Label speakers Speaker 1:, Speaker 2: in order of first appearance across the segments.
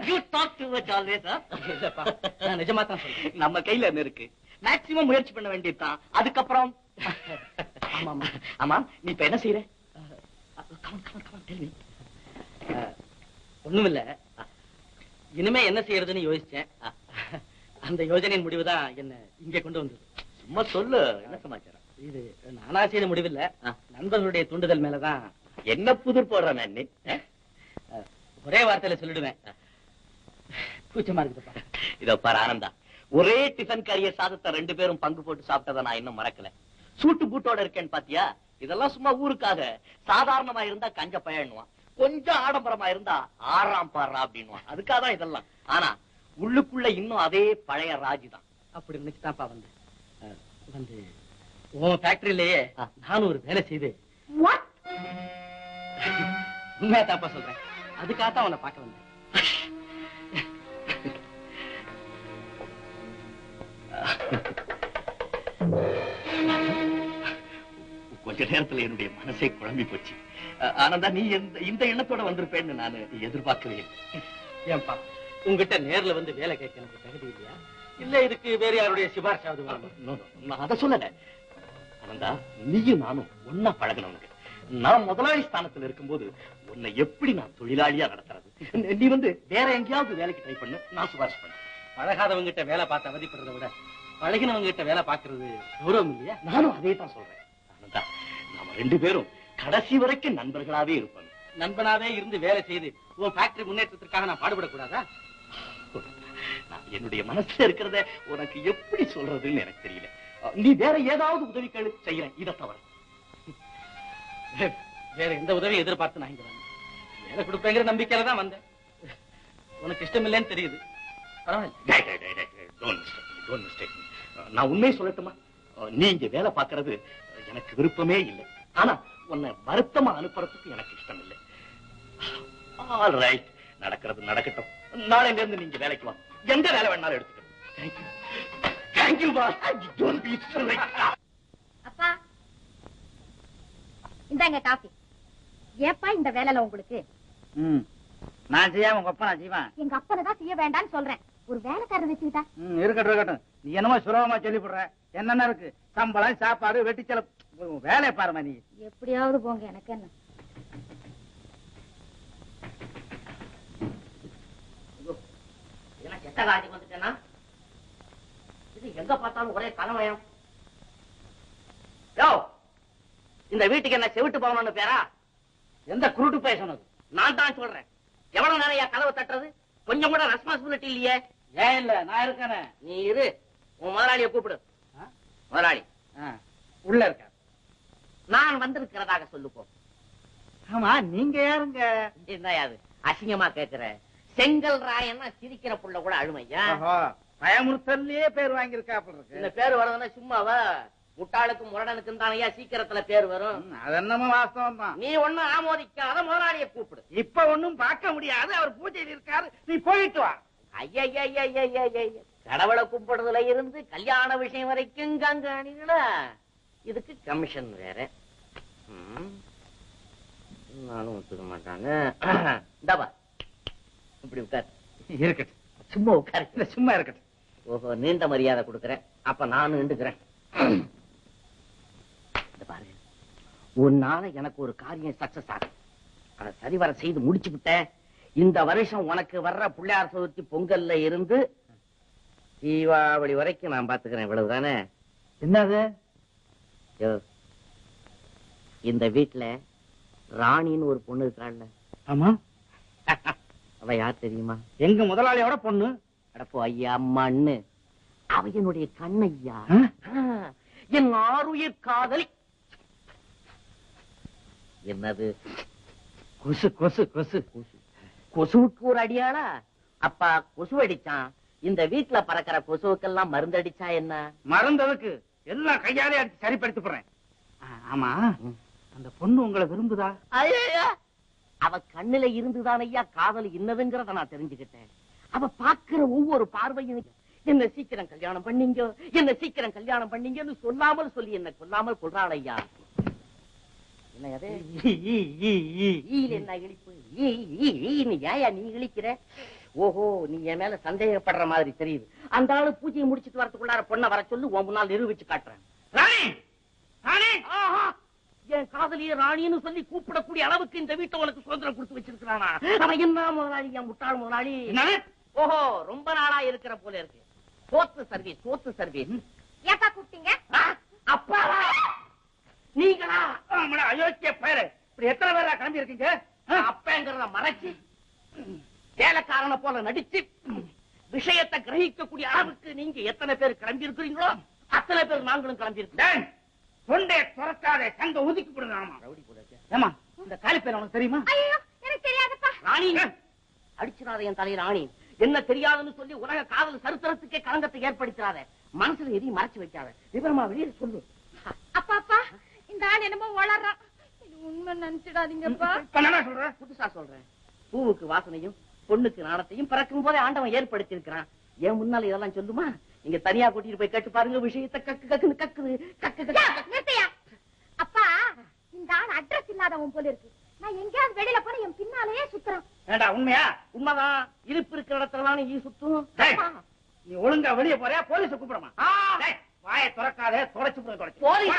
Speaker 1: you talk too much always, huh?
Speaker 2: இல்லப்பா, நான் நிஜமா தான் சொல்றேன்.
Speaker 1: நம்ம கையில என்ன இருக்கு? மேக்ஸிமம் முயற்சி பண்ண வேண்டியதுதான். அதுக்கப்புறம்
Speaker 2: ஆமா.
Speaker 1: ஆமா, நீ இப்ப என்ன செய்யற?
Speaker 2: ஒண்ணுமில்ல, இனிமே என்ன செய்யறதுன்னு யோசிச்சேன். அந்த யோஜனையின் முடிவுதான் என்ன இங்க கொண்டு வந்தது.
Speaker 1: சும்மா சொல்லு, என்ன சமாச்சாரம்?
Speaker 2: இது நானா செய்த முடிவில்ல, நண்பர்களுடைய தூண்டுதல் மேலதான்.
Speaker 1: என்ன புதிர் போடுற நான்
Speaker 2: ஒரே வார்த்தையில சொல்லிடுவேன், கூச்சமா இருக்குதுப்பா.
Speaker 1: இதோ பாரு ஆனந்தா, ஒரே டிஃபன் கறிய சாதத்தை 2 பேரும் பங்கு போட்டு சாப்பிட்டதை நான் இன்னும் மறக்கல. சூட்டு பூட்டோட இருக்கேன்னு பாத்தியா? இதெல்லாம் சும்மா ஊருக்காக. சாதாரணமா இருந்தா கஞ்ச பயன்னுவான், கொஞ்சம் ஆடம்பரமா இருந்தா ஆறாம் பாடுறா அப்படின்னுவான். அதுக்காக தான் இதெல்லாம். ஆனா உள்ளுக்குள்ள இன்னும் அதே பழைய ராஜி தான்.
Speaker 2: அப்படி நினைச்சுதான்ப்பா வந்து உன் ஃபேக்டரியிலேயே நானும் ஒரு வேலை செய்து. உண்மையா தாப்பா சொல்றேன், அதுக்காகத்தான் உன்னை பார்க்க வந்தேன்.
Speaker 1: கொஞ்ச நேரத்துல என்னுடைய மனசே குழம்பி போச்சு. ஆனந்தா, நீ இந்த எண்ணத்தோட வந்திருப்பேன்னு நான் எதிர்பார்க்கவே இல்லை.
Speaker 2: ஏன்பா, உங்ககிட்ட நேர்ல வந்து வேலை கேட்க எனக்கு தகுதி இல்லையா? இல்ல இதுக்கு வேற யாருடைய சிபாரிசாவது வேணுமா?
Speaker 1: நான் அதை சொல்லல ஆனந்தா. நீயும் நானும் ஒன்னா பழகணுங்க. நான் முதலாளி ஸ்தானத்துல இருக்கும்போது உன்னை எப்படி நான் தொழிலாளியா நடத்துறது? நீ வந்து வேற எங்கேயாவது வேலைக்கு ட்ரை பண்ணு, நான் சிபாரிசு பண்ணேன்.
Speaker 2: பழகாதவங்க கிட்ட வேலை பார்த்து அவதிப்படுறதை விட பழகினவங்க கிட்ட வேலை பார்க்கறது கௌரவம் இல்லையா?
Speaker 1: நானும் அதே தான் சொல்றேன். ஆனந்தா, நாம 2 பேரும் கடைசி வரைக்கும் நண்பர்களாவே இருப்பாங்க.
Speaker 2: நண்பனாவே இருந்து வேலை செய்து உன் ஃபேக்டரி முன்னேற்றத்திற்காக நான் பாடுபடக்கூடாதா?
Speaker 1: என்னுடைய மனசுல இருக்கிறத உனக்கு எப்படி சொல்றதுன்னு எனக்கு தெரியல. நீ வேற ஏதாவது உதவி கேளு, செய்யறேன். இதை தவிர
Speaker 2: வேற எந்த உதவியும் எதிர்பார்த்து நான் இங்க வந்தேன். வேலை கொடுப்பேங்கிற நம்பிக்கையில தான் வந்தேன். உனக்கு இஷ்டம் இல்லைன்னு தெரியுது.
Speaker 1: நான் உண்மையை சொல்லட்டுமா? நீ இங்க வேலை பார்க்கறது எனக்கு விருப்பமே இல்லை. ஆனா உன்னை வருத்தமா அனுப்புறதுக்கு எனக்கு இஷ்டம் இல்லை. ஆல் ரைட், நடக்கிறது நடக்கட்டும். நாளைல இருந்து நீங்க வேலைக்கு வா, எந்த வேலை வேணாலும் எடுத்துக்கணும். Thank you boss. Don't B so like.
Speaker 3: அப்பா, இந்தாங்க காபி. ஏப்பா இந்த வேலைல உங்களுக்கு?
Speaker 4: நான் செய்யாம உங்க அப்பா நான் செய்வேன்.
Speaker 3: எங்க அப்பனை தான் செய்ய வேண்டாம்னு சொல்றேன். ஒரு வேலைக்காரர் வச்சுக்கிட்டா?
Speaker 4: இருக்கட்டும் இருக்கட்டும். நீ என்னமோ சுலபமா சொல்லி போடுற. என்னென்ன இருக்கு? சம்பளம், சாப்பாடு, வெட்டி செலவு. வேலையை பாருமா நீ.
Speaker 3: எப்படியாவது போங்க, எனக்கு என்ன.
Speaker 5: எட்ட காட்சி வந்துட்டேன்னா இது எங்க பார்த்தாலும் ஒரே கலவயம். இந்த வீட்டுக்கு என்ன செவிட்டு போகணும்னு பேரா?
Speaker 4: எந்த குருட்டு பேச சொன்னது?
Speaker 5: நான் தான் சொல்றேன். எவ்வளவு நேரம் கதவை தட்டுறது? கொஞ்சம் கூட ரெஸ்பான்சிபிலிட்டி இல்லையே.
Speaker 4: ஏன் இல்ல, நான் இருக்கேனே.
Speaker 5: நீ இரு, உன் முதலாளியை கூப்பிடு. முதலாளி
Speaker 4: உள்ள இருக்க.
Speaker 5: நான் வந்திருக்கிறதாக சொல்லுப்போம்.
Speaker 4: ஆமா, நீங்க யாருங்க?
Speaker 5: என்னையாது அசிங்கமா கேக்குற? செங்கல் ராயன்னா சிரிக்கிற புள்ள கூட அழுமையா?
Speaker 4: பயமுறுத்தல்லையே பேர் வாங்கியிருக்காப்புல இருக்கு.
Speaker 5: இந்த பேர் வரதுன்னா சும்மாவா? முட்டாளுக்கும் முரடனுக்கும் தானையா சீக்கிரத்துல பேர் வரும்.
Speaker 4: அது என்னமோ வாஸ்தவம் தான்.
Speaker 5: நீ ஒண்ணும் ஆமோதிக்காத முதலாளியை கூப்பிடு.
Speaker 4: இப்ப ஒண்ணும் பார்க்க முடியாது, அவர் பூஜையில் இருக்காரு. நீ போயிட்டு வா.
Speaker 5: ஐய, கடவுளை கும்பிடுறதுல இருந்து கல்யாண விஷயம் வரைக்கும் கண்காணிகளா? இதுக்கு கமிஷன் வேற. நானும் ஒத்துக்க மாட்டாங்க. இந்தாப்பா, இப்படி உட்கார்.
Speaker 4: இருக்கட்டும்,
Speaker 5: சும்மா உட்காரு.
Speaker 4: சும்மா இருக்கட்டும்.
Speaker 5: ஓஹோ, நீண்ட மரியாதை கொடுக்கறேன். அப்ப நானும் நின்றுக்கிறேன். பாரு, ஒரு நாள் எனக்கு ஒரு காரியம் சக்சஸ் ஆகும். அதை சரிவர செய்து முடிச்சு விட்டேன். இந்த வருஷம் உனக்கு வர்ற பிள்ளையார் சதுர்த்தி பொங்கல்ல இருந்து தீபாவளி வரைக்கும் நான் பாத்துக்கிறேன். இவ்வளவுதானே?
Speaker 4: என்னது?
Speaker 5: இந்த வீட்டுல ராணின்னு ஒரு பொண்ணு இருக்காள்ல?
Speaker 4: ஆமா.
Speaker 5: அவ யார் தெரியுமா?
Speaker 4: எங்க முதலாளியோட பொண்ணு.
Speaker 5: அடப்போ ஐயா, அம்மான்னு. அவ என்னுடைய கண்ணையா, என் ஆருயிர் காதலி. என்னது?
Speaker 4: கொசு கொசு கொசு
Speaker 5: கொசு. கொசுவுக்கு ஒரு அடியாளா? அப்பா கொசு அடிச்சான். இந்த வீட்டுல பறக்கிற கொசுவுக்கெல்லாம் மருந்து அடிச்சா என்ன?
Speaker 4: மருந்ததுக்கு எல்லாம் கையாலே அடிச்சு சரிப்படுத்தி போறேன். ஆமா, அந்த பொண்ணு உங்களை விரும்புதா?
Speaker 5: ஐயா, அவ கண்ணுல இருந்துதான் ஐயா காதல் இன்னதுங்கிறத நான் தெரிஞ்சுக்கிட்டேன். அவ பாக்குற ஒவ்வொரு பார்வையும் என்ன சீக்கிரம் கல்யாணம் பண்ணீங்க, என்ன சீக்கிரம் கல்யாணம் பண்ணீங்கன்னு சொல்லாமல் சொல்லி என்ன கொல்லாமல் கொள்றாள் ஐயா. என்ன என்ன இழிப்பு? ஏயா நீ இழிக்கிற? ஓஹோ, நீ என் மேல சந்தேகப்படுற மாதிரி தெரியுது. அந்த ஆளு பூஜையை முடிச்சிட்டு வரதுக்குள்ளார பொண்ணை வர சொல்லு, உன் முன்னால் நிரூபிச்சு காட்டுறேன்.
Speaker 4: ராணி ராணி
Speaker 5: ஆஹா, என் காதலிய ராணின்னு சொல்லி கூப்பிடக்கூடிய அளவுக்கு இந்த வீட்டை உனக்கு சுதந்திரம் கொடுத்து வச்சிருக்கானா? அவன் என்ன முதலாளி, என் முட்டாள் முதலாளி. ஓஹோ, ரொம்ப நாளா இருக்கிற போல இருக்கு. சோத்து சர்வீஸ்.
Speaker 3: ஏப்பா கூப்பிட்டீங்க?
Speaker 5: அப்பாவா நீங்களா?
Speaker 4: அயோக்கிய பேரு, இப்படி எத்தனை பேரா கிளம்பி இருக்கீங்க?
Speaker 5: அப்பங்கிறத மறைச்சு வேலைக்காரனை போல நடிச்சு விஷயத்தை கிரகிக்கக்கூடிய அளவுக்கு நீங்க எத்தனை பேர் கிளம்பி இருக்கிறீங்களோ அத்தனை பேர் நாங்களும் கிளம்பி இருக்கோம்.
Speaker 4: தொண்டை துறக்காத, சங்க ஒதுக்கி கொடுங்க. ஆமா
Speaker 5: ரவுடி போல இருக்கு.
Speaker 4: ஏமா இந்த காலி பேர் உனக்கு தெரியுமா?
Speaker 3: ஐயோ எனக்கு தெரியாதுப்பா.
Speaker 5: ராணி அடிச்சிடாத என் தலையில ராணி. என்ன தெரியாதுன்னு சொல்லி உலக காதல் சரித்திரத்துக்கே களங்கத்தை ஏற்படுத்தாத. மனசுல எதையும் மறைச்சு வைக்காத. விவரமா வெளியே சொல்லு.
Speaker 3: அப்பா அப்பா, இந்த ஆள் என்னமோ வளர்றான். இது உண்மை நினைச்சிடாதீங்கப்பா.
Speaker 4: சொல்றேன்,
Speaker 5: புதுசா சொல்றேன். பூவுக்கு வாசனையும் பொண்ணுக்கு நாணத்தையும் பிறக்கும் போதே ஆண்டவன் ஏற்படுத்தி இருக்கிறான். ஏன் முன்னால இதெல்லாம் சொல்லுமா? நீங்க தனியா கூட்டிட்டு போய் கேட்டு பாருங்க. விஷயத்தை கக்கு கக்குன்னு கக்குது.
Speaker 3: நிறுத்தையா? அப்பா, இந்த ஆள் அட்ரஸ் இல்லாதவன் போல இருக்கு. நான் எங்கேயாவது வெளியில போன என் பின்னாலேயே சுத்துறான்.
Speaker 4: ஏண்டா உண்மையா?
Speaker 5: உண்மைதான். இருப்பு இருக்கிற இடத்துல ஈ சுத்தும்.
Speaker 4: நீ ஒழுங்கா வெளியே போறியா? போலீஸ கூப்பிடுமா? வாயை துறக்காத, துடைச்சு
Speaker 5: போலீஸ்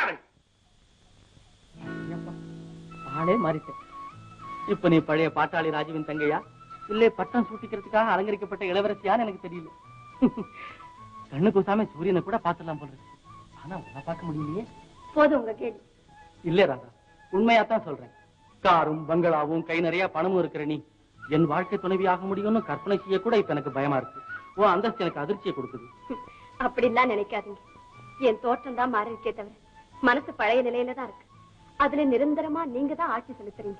Speaker 5: ஆளே மாறிட்டேன். இப்ப நீ பழைய பாட்டாளி ராஜுவின் தங்கையா, இல்ல பட்டம் சூட்டிக்கிறதுக்காக அலங்கரிக்கப்பட்ட இளவரசியான்னு எனக்கு தெரியல. கண்ணு கூசாம சூரியனை கூட பாத்துடலாம் போல இருக்கு. ஆனா உன்னை பார்க்க முடியலையே.
Speaker 3: போதும் உங்க கேள்வி.
Speaker 5: இல்ல ராதா, உண்மையாத்தான் சொல்றேன். காரும் பங்களாவும் கை நிறைய பணமும் இருக்கிற நீ என் வாழ்க்கை துணைவி ஆக முடியும்னு கற்பனை செய்ய கூட இப்ப எனக்கு பயமா இருக்கு. ஓ அந்தஸ்து எனக்கு அதிர்ச்சியை கொடுக்குது.
Speaker 3: அப்படிலாம் நினைக்காதீங்க. என் தோற்றம் தான் மாறி இருக்கே தவிர மனசு பழைய நிலையில தான் இருக்கு. அதுல நிரந்தரமா நீங்க தான் ஆட்சி செலுத்துறீங்க.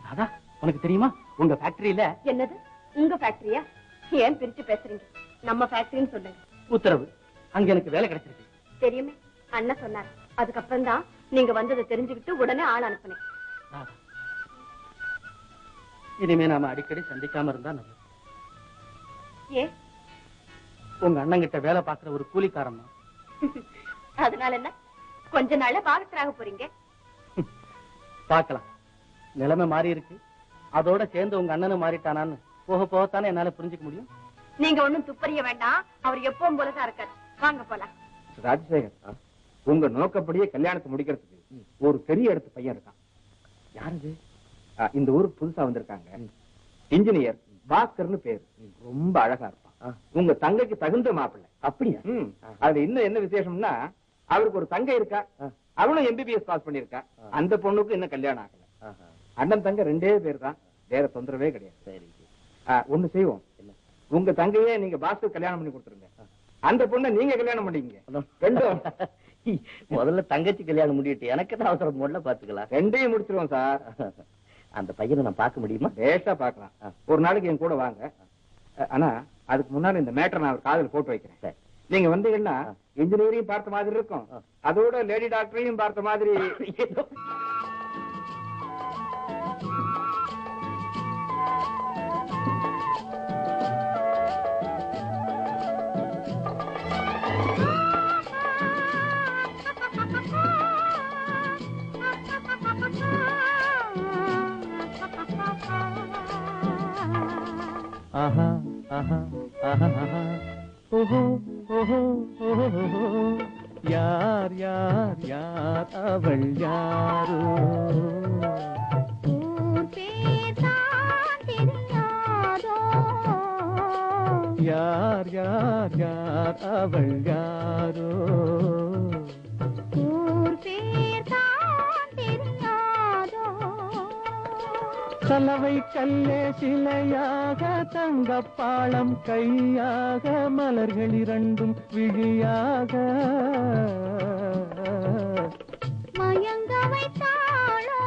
Speaker 5: ராதா, உனக்கு தெரியுமா உங்க ஃபேக்டரியில?
Speaker 3: என்னது உங்க ஃபேக்டரியா? ஏன் பிரிச்சு பேசுறீங்க? நம்ம ஃபேக்டரின்னு சொல்லுங்க.
Speaker 5: உத்தரவு, அங்க எனக்கு வேலை கிடைச்சிருக்கு.
Speaker 3: தெரியுமே, அண்ணன் சொன்னார். அதுக்கப்புறம் தான் நீங்க வந்ததை தெரிஞ்சுக்கிட்டு உடனே ஆள் அனுப்புனேன்.
Speaker 5: இனிமே நாம அடிக்கடி சந்திக்காம இருந்தா நல்லது.
Speaker 3: ஏன்?
Speaker 5: உங்க அண்ணன் கிட்ட வேலை பாக்குற ஒரு கூலிக்காரன் தான்.
Speaker 3: அதனால என்ன, கொஞ்ச நாள்ல பாகத்தராக போறீங்க.
Speaker 5: பாக்கலாம், நிலைமை மாறி இருக்கு. அதோட சேர்ந்து உங்க அண்ணனும் மாறிட்டானான்னு போக போகத்தானே என்னால புரிஞ்சுக்க முடியும்.
Speaker 3: நீங்க ஒண்ணும் துப்பறிய வேண்டாம். அவர் எப்பவும் போலதான் இருக்காரு. வாங்க போலாம்.
Speaker 6: ராஜசேகர், உங்க நோக்கப்படியே கல்யாணத்தை முடிக்கிறதுக்கு ஒரு பெரிய இடத்து பையன் இருக்கான்.
Speaker 5: யாரு?
Speaker 6: இந்த ஊருக்கு புதுசா வந்திருக்காங்க. இன்ஜினியர் பாஸ்கர்னு பேரு. ரொம்ப அழகா இருப்பான். உங்க தங்கைக்கு தகுந்த மாப்பிள்ளை.
Speaker 5: அப்படியா?
Speaker 6: அதுல இன்னும் என்ன விசேஷம்னா, அவருக்கு ஒரு தங்கை இருக்கா. அவளும் எம்பிபிஎஸ் பாஸ் பண்ணிருக்கா. அந்த பொண்ணுக்கு இன்னும் கல்யாணம் ஆகல. அண்ணன் தங்க 2 பேர் தான், வேற தொந்தரவே கிடையாது.
Speaker 5: சரி,
Speaker 6: ஒண்ணு செய்வோம். உங்க தங்கையே நீங்க பாஸ்கர் கல்யாணம் பண்ணி கொடுத்துருங்க. அந்த பொண்ணை நீங்க கல்யாணம் பண்ணிக்கங்க. ரெண்டும்
Speaker 5: முதல்ல தங்கச்சி கல்யாணம் முடிவிட்டு எனக்கு தான் அவசரம். முதல்ல பாத்துக்கலாம்.
Speaker 6: 2ஐயும் முடிச்சிருவோம் சார்.
Speaker 5: அந்த பையனை நான் பார்க்க முடியுமா?
Speaker 6: லேசா பாக்கலாம். ஒரு நாளைக்கு என் கூட வாங்க. ஆனா அதுக்கு முன்னாடி இந்த மேட்டர் நான் காதல் போட்டு வைக்கிறேன். நீங்க வந்தீங்கன்னா இன்ஜினியரையும் பார்த்த மாதிரி இருக்கும், அதோட லேடி டாக்டரையும் பார்த்த மாதிரி.
Speaker 5: ஆஹா ஆஹா ஆஹா ஆஹா ஓஹோ ஓஹோ ஓஹோ யார் யார் யார் அவள் யாரோ யார் யார் யார் அவள் யாரோ கலவை கல்லே சிலையாக தங்கப்பாளம் கையாக மலர்கள் 2 விழியாக
Speaker 3: மயங்க வைத்தாளோ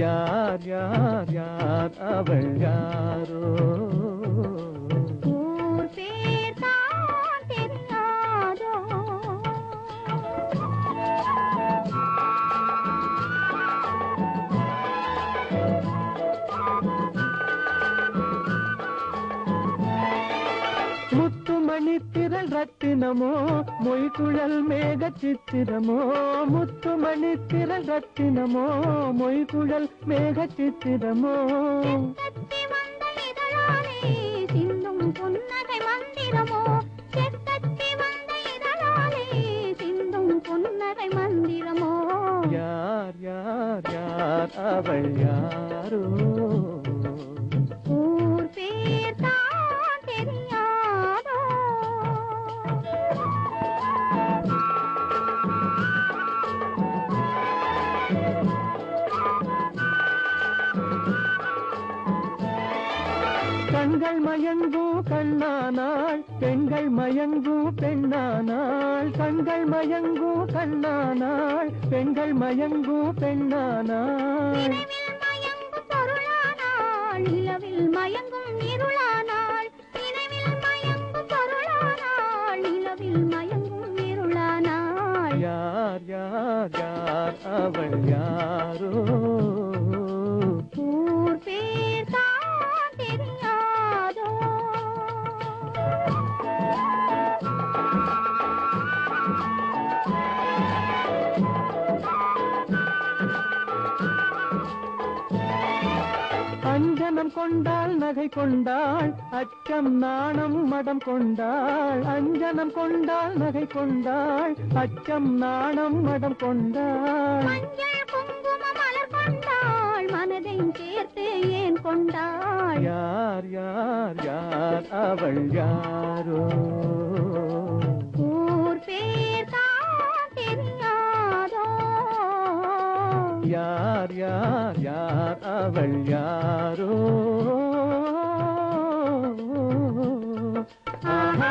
Speaker 5: யார் யார் யார் அவள் யாரோ
Speaker 3: ஊர் பேர் தான் தெரியாதோ
Speaker 5: முத்துமணி திரள்
Speaker 7: ரத்தினமோ மொய்குழல் மேக சித்திரமோ முத்துமணி திரள் ரத்தினமோ மொய்குழல் மேக சித்திரமோ
Speaker 8: சிந்தும் புன்னகை மந்திரமோ செத்தத்தி வந்த இதழாலே சிந்தும் புன்னகை மந்திரமோ
Speaker 7: யார் யார் யார் அவள் யாரோ
Speaker 8: ஊர் பேர் தான் தெரியாதோ
Speaker 7: கண்கள் மயங்கும் கண்ணானாள் பெண்கள் மயங்கும் பெண்ணானாள் கண்கள் மயங்கும் கண்ணானாள் பெண்கள் மயங்கும் பெண்ணானாள்
Speaker 8: மயங்கும் பொருளானாள் நிலவில் மயங்கும் இருளானாள் நினைவில் மயங்கும் பொருளானாள் நிலவில் மயங்கும் இருளானாள்
Speaker 7: யார் யார் யார் அவள் யாரோ
Speaker 8: ஊர் பேர் தான் தெரியாதோ
Speaker 7: அஞ்சனம் கொண்டாள் நகை கொண்டாள் அச்சம் நாணம் மடம் கொண்டாள் அஞ்சனம் கொண்டாள் நகை கொண்டாள் அச்சம் நாணம் மடம் கொண்டாள்
Speaker 8: மஞ்சள் குங்கும மலர் கொண்டாள் மனதை சேர்த்து ஏன் கொண்டாள்
Speaker 7: யார் யார் யார் அவள் யாரோ
Speaker 8: ஊர் பேர் தான் தெரியாதோ
Speaker 7: யார் யார் யார் அவள் யாரோ ஆஹா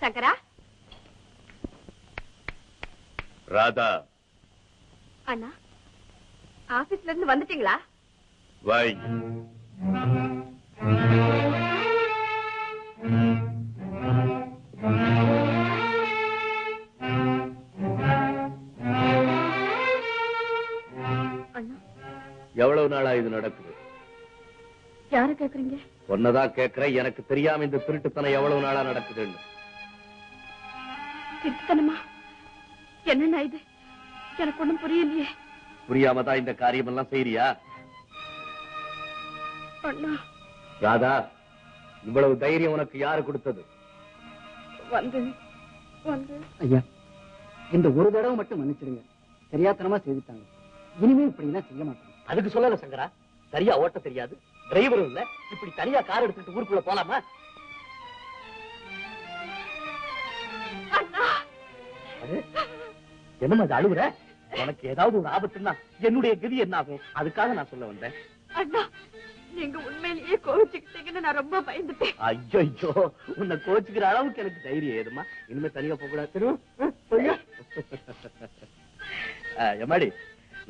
Speaker 3: சங்கரா
Speaker 1: ராதா
Speaker 3: அண்ணா ஆபீஸ்ல இருந்து வந்துட்டீங்களா
Speaker 1: வை
Speaker 3: அண்ணா
Speaker 1: எவ்வளவு நாளா இது நடக்குது?
Speaker 3: யார கேக்குறீங்க?
Speaker 1: ஒன்னதான் கேக்குறேன், எனக்கு தெரியாம இந்த திருட்டுத்தனம் எவ்வளவு நாளா நடக்குதுன்னு.
Speaker 3: திருட்டுத்தனமா? என்னண்ணா இது? எனக்கு ஒண்ணும் புரியலையே.
Speaker 1: புரியாம தான் இந்த காரியம் எல்லாம் செய்யறியா?
Speaker 3: அண்ணா
Speaker 1: ராதா, இவ்வளவு தைரியம் உனக்கு யாரு கொடுத்தது?
Speaker 3: வந்து வந்து
Speaker 2: ஐயா, இந்த ஒரு தடவை மட்டும் மன்னிச்சிடுங்க. தெரியாத்தனமா செய்துட்டாங்க. இனிமே இப்படி எல்லாம் செய்ய மாட்டாங்க.
Speaker 5: அதுக்கு சொல்லல சங்கரா, சரியா ஓட்ட தெரியாது, டிரைவரும் இல்ல, இப்படி தனியா கார் எடுத்துட்டு ஊருக்குள்ள போலாமா?
Speaker 3: அண்ணா
Speaker 5: என்னமா அது அழுகுற? உனக்கு ஏதாவது ஒரு ஆபத்துன்னா என்னுடைய கதி என்ன ஆகும்? அதுக்காக நான் சொல்ல வந்தேன்.
Speaker 3: அண்ணா, நீங்க உண்மையிலேயே கோவிச்சுக்கிட்டீங்கன்னு நான் ரொம்ப பயந்துட்டேன்.
Speaker 5: ஐயோ, உன்னை கோச்சுக்கிற அளவுக்கு எனக்கு தைரியம் ஏதுமா? இனிமே தனியா போக கூடாது. எம்மாடி,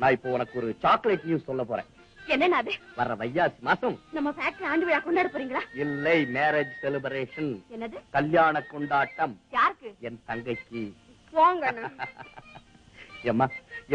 Speaker 5: நான் இப்போ உனக்கு ஒரு சாக்லேட் நியூஸ் சொல்ல போறேன்.
Speaker 3: என்னன்னா அது?
Speaker 5: வர்ற வைகாசி மாசம்
Speaker 3: நம்ம ஃபேக்டரி ஆண்டு விழா கொண்டாட போறீங்களா?
Speaker 5: இல்லை, மேரேஜ் செலிப்ரேஷன்.
Speaker 3: என்னது?
Speaker 5: கல்யாண கொண்டாட்டம்.
Speaker 3: யாருக்கு?
Speaker 5: என் தங்கைக்கு.
Speaker 3: போங்க அண்ணா.
Speaker 5: ஏம்மா,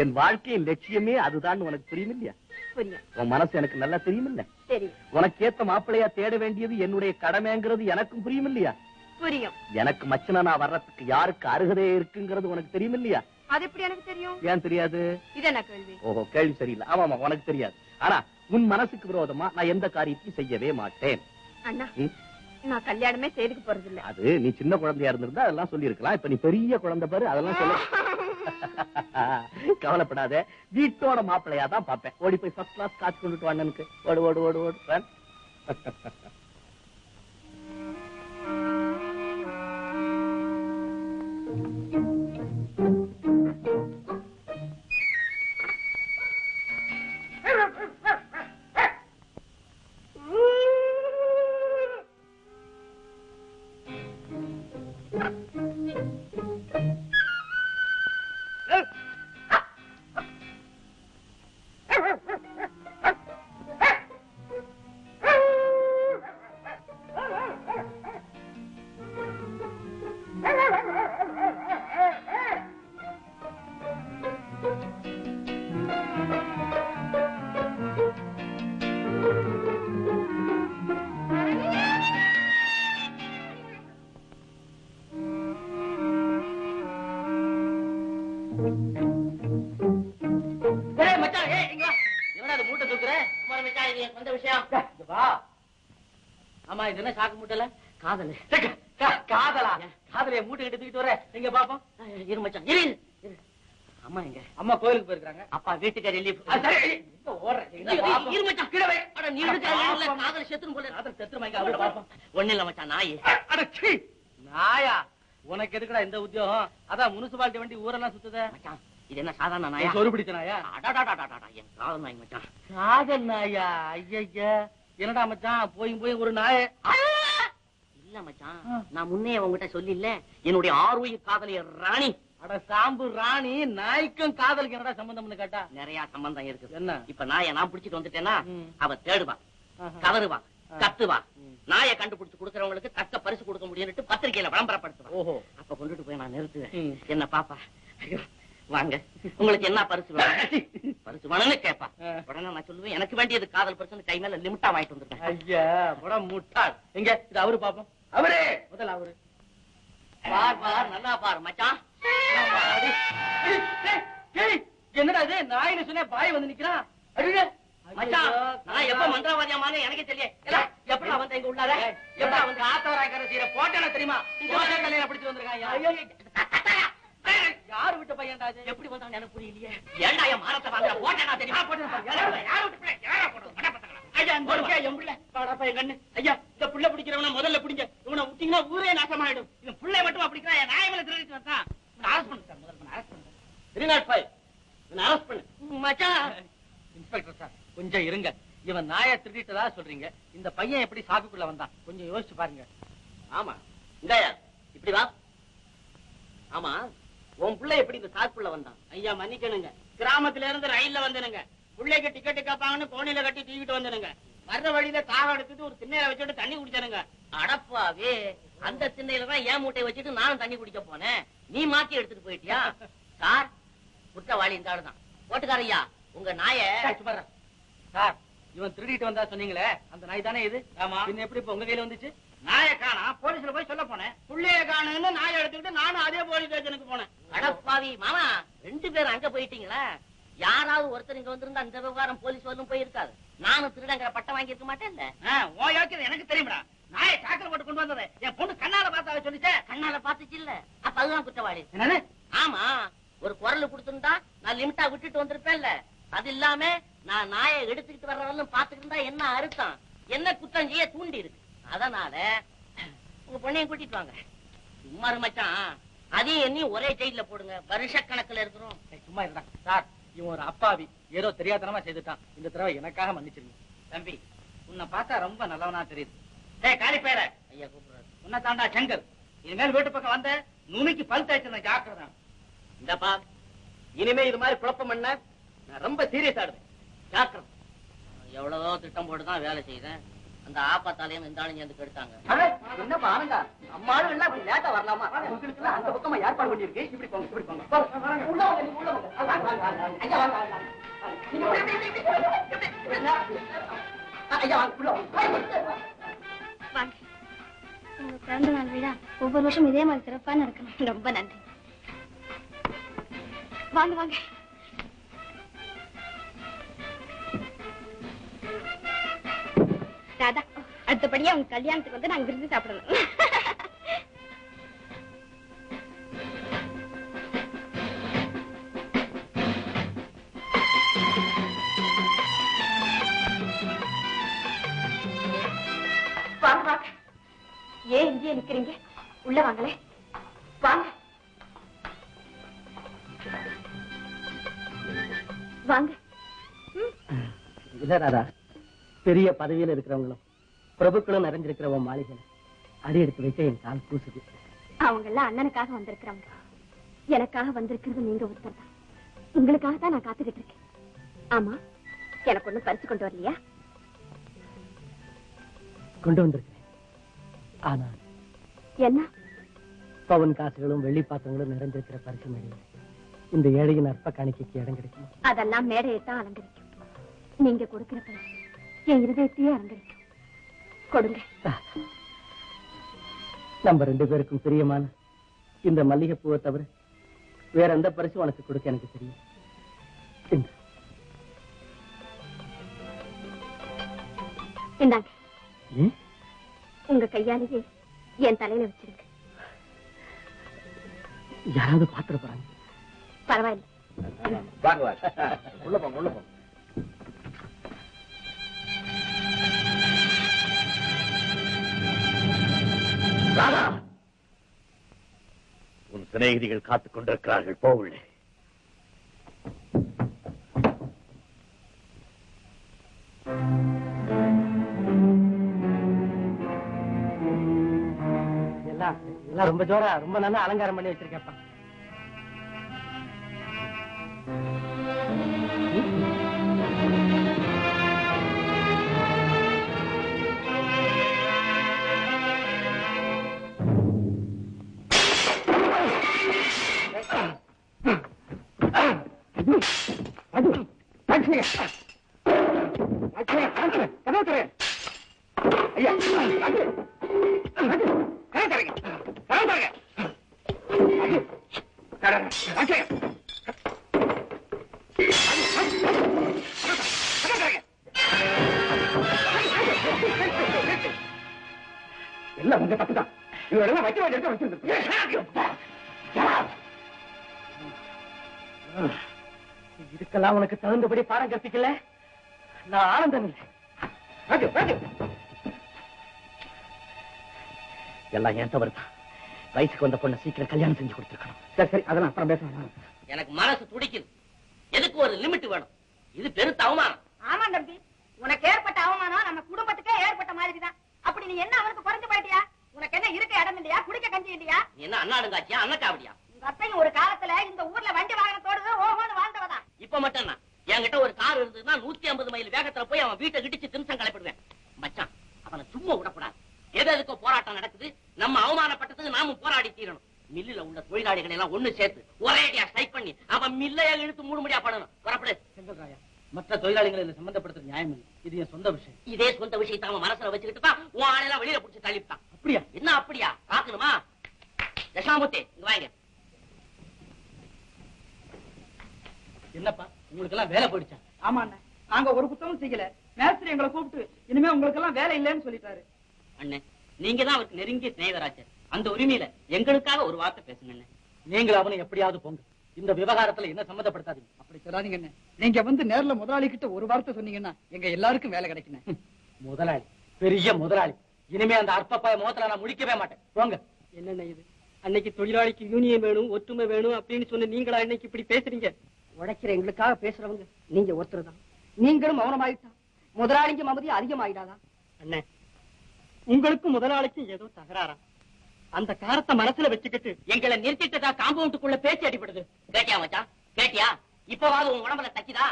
Speaker 5: என் வாழ்க்கையின் லட்சியமே அதுதான். உனக்கு புரியும் இல்லையா?
Speaker 3: புரியும்.
Speaker 5: உன் மனசு எனக்கு நல்லா தெரியும் இல்ல?
Speaker 3: தெரியும்.
Speaker 5: உனக்கு ஏத்த மாப்பிள்ளையா தேட வேண்டியது என்னுடைய கடமைங்கிறது எனக்கும் புரியும் இல்லையா?
Speaker 3: புரியும்.
Speaker 5: எனக்கு மச்சனா நான் வர்றதுக்கு யாருக்கு அருகதே இருக்குங்கிறது உனக்கு தெரியும் இல்லையா?
Speaker 3: அது எப்படி எனக்கு தெரியும்?
Speaker 5: ஏன் தெரியாது?
Speaker 3: இது என்ன கேள்வி?
Speaker 5: ஓஹோ, கேள்வி சரியில்லை. ஆமாமா, உனக்கு தெரியாது. ஆனா உன் மனசுக்கு விரோதமா நான் எந்த காரியத்தையும் செய்யவே மாட்டேன்.
Speaker 3: அண்ணா, நான் கல்யாணமே செய்துக்க போறது இல்ல.
Speaker 5: அது நீ சின்ன குழந்தையா இருந்திருந்தா அதெல்லாம் சொல்லி இருக்கலாம். இப்ப நீ பெரிய குழந்தை பாரு, அதெல்லாம் சொல்ல. கவலைப்படாத, வீட்டோட மாப்பிள்ளையா தான் பாப்பேன். ஓடி போய் ஃபர்ஸ்ட் கிளாஸ் காசு கொண்டுட்டு வாண்ணனுக்கு. ஓடு ஓடு ஓடு ஓடு.
Speaker 2: மச்சான் இங்க வா. என்னடா அது மூட்டை தூக்குற? மச்சான் இது வந்த விஷயம். வா. ஆமா இது என்ன சாக்கு மூட்டல? காதல். காதலா? காதலைய மூட்டை கிட்ட தூக்கிட்டு வர எங்க பாப்போம். இரு மச்சான் இரு. அம்மா எங்க? அம்மா கோயிலுக்கு போயிருக்காங்க. அப்பா வீட்டுக்கு ரிலீஃப். இரு மச்சான் கீழ வை. அட நீ எடுக்கறல காதல் செத்துரும் போல. காதல் செத்துருமாங்க அவள பாப்போம். ஒண்ணு இல்ல மச்சான் நாய். அட சீ. நாயா? உனக்கு எதுக்குடா இந்த உத்தியோகம்? அதான் முனிசிபாலிட்டி வண்டி ஊரெல்லாம் சுத்துதே. மச்சான் இது என்ன சாதாரண நாயா? சொரு பிடிச்ச நாயா? அடடடடடடா என் காதல் நாய் மச்சான். காதல் நாயா? ஐயய்ய. என்னடா மச்சான் போய் ஒரு நாய். இல்ல மச்சான் நான் முன்னே உங்ககிட்ட சொல்லில்ல என்னுடைய ஆறுயிர் காதலிய ராணி. அட சாம்பு ராணி நாய்க்கும் காதலுக்கு என்னடா சம்பந்தம்னு கேட்டா நிறைய சம்பந்தம் இருக்கு. என்ன இப்ப நாயை நான் பிடிச்சிட்டு வந்துட்டேன்னா அவ தேடுவா, கவருவா, கத்துவா. நாயை கண்டுபிடிச்சு கொடுக்கறவங்களுக்கு தக்க பரிசு கொடுக்க முடியும்னு பத்திரிகையில விளம்பரப்படுத்துவா. ஓஹோ அப்ப கொண்டுட்டு போய் நான் நிறுத்துவேன். என்ன பாப்பா ஐயோ வாங்க உங்களுக்கு என்ன பரிசு வேணும்? பரிசு வேணும்னு கேப்பா. உடனே நான் சொல்லுவேன் எனக்கு வேண்டியது காதல் பரிசு கை மேல லிமிட்டா வாங்கிட்டு வந்துருக்கேன். ஐயா உட முட்டாள். எங்க இது அவரு பாப்போம். அவரே முதல்ல அவரு பார் நல்லா பாரு மச்சான். என்னடா இது நாயின்னு சொன்ன பாய் வந்து நிக்கிறான். மச்சான் நான் எப்ப மந்திரவாதியமான எனக்கு தெரியல. எப்படா வந்து எங்க உள்ளார எப்படா வந்து ஆத்தவராய்க்கார சீர போட்டேன தெரியுமா? கல்யாணம் பிடிச்சு வந்திருக்காங்க. யாரு விட்டு பையன்டா எப்படி வந்தான்னு எனக்கு புரியலையே. ஏன்டா என் மானத்தை வாங்குற போட்டேனா தெரியுமா? ஐயா இந்த புள்ள பிடிக்கிறவன முதல்ல பிடிங்க. இவனை விட்டீங்கன்னா ஊரே நாசமாயிடும். இந்த புள்ளை மட்டும் அப்படிக்கிறா என் நாய மேல திருடிட்டு வந்தான். அரெஸ்ட் பண்ணு சார். முதல்ல அரெஸ்ட் பண்ணு. 305 இவனை அரெஸ்ட் பண்ணு. மச்சான் இன்ஸ்பெக்டர் சார் கொஞ்சம் இருங்க. இவன் நாயை திருடிட்டதா சொல்றீங்க. இந்த பையன் எப்படி சாக்குக்குள்ள வந்தான் கொஞ்சம் யோசிச்சு பாருங்க. ஆமா இந்தாயா இப்படி வா. ஆமா உன் பிள்ளை எப்படி இந்த சாக்குள்ள வந்தான்? ஐயா மன்னிக்கணுங்க. கிராமத்துல இருந்து ரயில்ல வந்தனுங்க. பிள்ளைக்கு டிக்கெட்டு கேட்பாங்கன்னு கோணில கட்டி தூக்கிட்டு வந்தனுங்க. வர்ற வழியில தாகம் எடுத்துட்டு ஒரு திண்ணையில வச்சுட்டு தண்ணி குடிச்சானுங்க. அடப்பாவே அந்த திண்ணையில தான் ஏன் மூட்டையை வச்சுட்டு நானும் தண்ணி குடிக்க போனேன். நீ மாத்தி எடுத்துட்டு போயிட்டியா? சார் குற்றவாளி இந்த ஆளுதான். போட்டுக்காரையா உங்க நாயை சார் இவன் திருடிட்டு வந்தா சொன்னீங்களே அந்த நாய் தானே இது? ஆமா. இன்னும் எப்படி இப்ப உங்க கையில வந்துச்சு? நாயை காணா போலீஸ்ல போய் சொல்ல போனேன். புள்ளைய காணுன்னு நாயை எடுத்துக்கிட்டு நானும் அதே போலீஸ் ஸ்டேஷனுக்கு போனேன். அடப்பாவி மாமா 2 பேரும் அங்க போயிட்டீங்களா? யாராவது ஒருத்தர் இங்க வந்திருந்தா அந்த விவகாரம் போலீஸ் வரலும் போயிருக்காது. நானும் திருடங்கிற பட்டம் வாங்கி இருக்க மாட்டேன். ஓ யோக்கியது எனக்கு தெரியுமா? நாயை சாக்கல போட்டு கொண்டு வந்தது என் பொண்ணு கண்ணால பார்த்தா சொல்லிச்சே. கண்ணால பாத்துச்சு இல்ல அப்ப அதுதான் குற்றவாளி. என்னன்னு? ஆமா ஒரு குரல் கொடுத்திருந்தா நான் லிமிட்டா விட்டுட்டு வந்திருப்பேன்ல. அது இல்லாம நான் நாயை எடுத்துக்கிட்டு வர்றவங்களும் பாத்துக்கிட்டு இருந்தா என்ன அர்த்தம்? என்ன குற்றம் செய்ய தூண்டி இருக்கு. அதனால உங்க பொண்ணையும் கூட்டிட்டு வாங்க. சும்மா மச்சான் அதையும் என்னையும் ஒரே ஜெயில போடுங்க. வருஷ கணக்குல இருக்கிறோம். சும்மா இருந்தா சார் இவன் ஒரு அப்பாவி ஏதோ தெரியாதனமா செய்துட்டான். இந்த தடவை எனக்காக மன்னிச்சிருங்க. தம்பி உன்னை பார்த்தா ரொம்ப நல்லவனா தெரியுது. ஏய் காலி பேர ஐயா கூப்பிடுறாரு. உன்னை தாண்டா சங்கர். இனிமேல் வீட்டு பக்கம் வந்த நுனிக்கு பல் தேய்ச்சு ஜாக்கிரதா. இந்தப்பா இனிமே இது மாதிரி குழப்பம் பண்ண நான் ரொம்ப சீரியஸ் ஆடுவேன். ஜாக்கிரதை. எவ்வளவோ திட்டம் போட்டுதான் வேலை செய்தேன். அந்த ஆப்பாத்தாலையும் இந்த ஆளுங்க வந்து கெடுத்தாங்க. என்ன பாருங்க அம்மாளும் எல்லாம் அப்படி லேட்டா வரலாமா? உங்களுக்கு அந்த பக்கமா ஏற்பாடு பண்ணிருக்கு. இப்படி போங்க இப்படி போங்க. உள்ள வாங்க உள்ள வாங்க. ஐயா வாங்க ஐயா வாங்க உள்ள
Speaker 8: வாங்க. உங்க பிறந்த நாள் விழா ஒவ்வொரு வருஷம் இதே மாதிரி சிறப்பா நடக்கணும். ரொம்ப நன்றி. வாங்க வாங்க. ராதா அடுத்தபடியா உங்க கல்யாணத்துக்கு வந்து நாங்க விருந்து சாப்பிடணும்.
Speaker 3: வாங்க வாங்க. ஏன் இங்கேயே நிக்கிறீங்க? உள்ள வாங்களே. வாங்க வாங்க.
Speaker 2: இல்ல ராதா பெரிய பதவியில இருக்கிறவங்களும் பிரபுக்களும் நிறைஞ்சிருக்கிற மாளிகை அடி எடுத்து வைக்க என் கால் கூசுது.
Speaker 3: அவங்க எல்லாம் அண்ணனுக்காக வந்திருக்கிறவங்க. எனக்காக வந்திருக்கிறது நீங்க ஒருத்தர் தான். உங்களுக்காக தான் நான் காத்துக்கிட்டு இருக்கேன். ஆமா எனக்கு ஒண்ணும் பரிசு கொண்டு வரலையா?
Speaker 2: கொண்டு வந்திருக்கேன். ஆனா
Speaker 3: என்ன?
Speaker 2: பவன் காசுகளும் வெள்ளி பாத்திரங்களும் நிறைஞ்சிருக்கிற பரிசு மேடையில் இந்த ஏழையின் அற்ப காணிக்கைக்கு இடம் கிடைக்கும்.
Speaker 3: அதெல்லாம் மேடையைத்தான் அலங்கரிக்கும். நீங்க கொடுக்கிற பரிசு என் இருதயத்தையே அலங்கரிக்கும். கொடுங்க.
Speaker 2: நம்ம 2 பேருக்கும் பிரியமான இந்த மல்லிகைப்பூவை தவிர வேற எந்த பரிசு உனக்கு கொடுக்க எனக்கு தெரியும்.
Speaker 3: இந்தாங்க, உங்க கையாலேயே என் தலையில வச்சிருங்க.
Speaker 2: யாராவது பாத்துட போறாங்க.
Speaker 3: பரவாயில்ல,
Speaker 6: வாங்க வாங்க, உள்ள போங்க உள்ள போங்க.
Speaker 1: ராதா, உன் சிநேகிதிகள் காத்துக் கொண்டிருக்கிறார்கள், போவுள்ளே.
Speaker 2: எல்லாம் ரொம்ப ஜோரா ரொம்ப நல்லா அலங்காரம் பண்ணி வச்சிருக்கேப்பா.
Speaker 6: எல்லாம் உங்க தப்புதான். இவரெல்லாம் வைக்க வேண்டிய வச்சிருந்தேன்.
Speaker 2: இதுக்கெல்லாம் உனக்கு தகுந்தபடி பாடம் கற்பிக்கல. நான் ஆனந்தம் இல்லை.
Speaker 1: எல்லாம் ஏன் தவறுதான். வயசுக்கு வந்த பொண்ணை சீக்கிரம் கல்யாணம் செஞ்சு கொடுத்துருக்கணும்.
Speaker 6: சரி சரி, அதெல்லாம் அப்புறம் பேசலாம்.
Speaker 5: எனக்கு மனசு துடிக்குது. எதுக்கு ஒரு லிமிட் வேணும்? இது பெருத்த அவமானம்.
Speaker 9: ஆமா தம்பி, உனக்கு ஏற்பட்ட அவமானம் நம்ம குடும்பத்துக்கே ஏற்பட்ட மாதிரிதான். அப்படி நீ என்ன அவனுக்கு குறைஞ்சு போயிட்டியா? உனக்கு என்ன இருக்க இடம் இல்லையா? குடிக்க கஞ்சி இல்லையா?
Speaker 5: நீ என்ன அண்ணாடுங்காச்சியா அண்ணக்காவடியா?
Speaker 9: உங்க அத்தையும் ஒரு காலத்துல இந்த ஊர்ல வண்டி வாகனத்தோடு ஓஹோன்னு வாழ்ந்தவதான்.
Speaker 5: இப்ப மட்டும் என்ன? என்கிட்ட ஒரு கார் இருந்ததுன்னா 150 மைல் வேகத்துல போய் அவன் வீட்டை கிடிச்சு திம்சம் கலைப்பிடுவேன். மச்சான், அவனை சும்மா விடக்கூடாது. எதுக்கோ போராட்டம் நடக்குது. நம்ம அவமானப்பட்டதுக்கு நாமும் போராடி தீரணும். மில்லுல உள்ள தொழிலாளிகளை எல்லாம் ஒண்ணு சேர்த்து ஒரேடியா ஸ்ட்ரைக் பண்ணி அவன் மில்லையா இழுத்து மூடுமுடியா பண்ணணும். வரப்படு.
Speaker 2: செங்கல்ராயா, மற்ற தொழிலாளிகளை இதுல சம்பந்தப்படுத்துற நியாயம் இல்லை. இது என் சொந்த விஷயம்.
Speaker 5: இதே சொந்த விஷயத்தை அவன் மனசுல வச்சுக்கிட்டு தான் உன் ஆளெல்லாம் வெளியில புடிச்சு தள்ளிவிட்டான்.
Speaker 2: அப்படியா?
Speaker 5: என்ன அப்படியா? பாக்கணுமா? தசாமூர்த்தி, இங்க வாங்க.
Speaker 2: என்னப்பா, உங்களுக்கு எல்லாம் வேலை போயிடுச்சா?
Speaker 10: ஆமா அண்ணா, நாங்க ஒரு குத்தமும் செய்யல. மேஸ்திரி எங்களை கூப்பிட்டு இனிமே உங்களுக்கு எல்லாம் வேலை இல்லைன்னு சொல்லிட்டாரு.
Speaker 5: அண்ணே, நீங்க தான் அவருக்கு நெருங்கிய சிநேகிதராச்சர். அந்த உரிமையில எங்களுக்காக ஒரு வார்த்தை பேசுங்க அண்ணே.
Speaker 2: நீங்களும் அவனை எப்படியாவது போங்க. இந்த விவகாரத்துல என்ன சம்மந்தப்படுத்தாதீங்க.
Speaker 10: அப்படி சொல்லாதீங்க அண்ணே. நீங்க வந்து நேர்ல முதலாளி கிட்ட ஒரு வார்த்தை சொன்னீங்கன்னா எங்க எல்லாருக்கும் வேலை கிடைக்கும்.
Speaker 2: முதலாளி, பெரிய முதலாளி. இனிமே அந்த அற்பப்பாய முகத்துல நான் முடிக்கவே மாட்டேன். போங்க. என்னென்ன இது? அன்னைக்கு தொழிலாளிக்கு யூனியன் வேணும், ஒற்றுமை வேணும் அப்படின்னு சொன்ன நீங்களா இன்னைக்கு இப்படி பேசுறீங்க?
Speaker 10: உழைக்கிற எங்களுக்காக பேசுறவங்க நீங்க ஒருத்தர் தான். நீங்களும் மௌனமாயிட்டா முதலாளிக்கு மமதி அதிகமாயிடாதா?
Speaker 2: அண்ணே, உங்களுக்கும் முதலாளிக்கும் ஏதோ தகராறா? அந்த காரத்தை மனசுல வச்சுக்கிட்டு
Speaker 5: எங்களை நிறுத்திட்டதா காம்பவுண்டுக்குள்ள பேச்சு அடிப்படுது. கேட்டியா மச்சான்? கேட்டியா? இப்பவாது உன் உடம்புல தக்கிதா?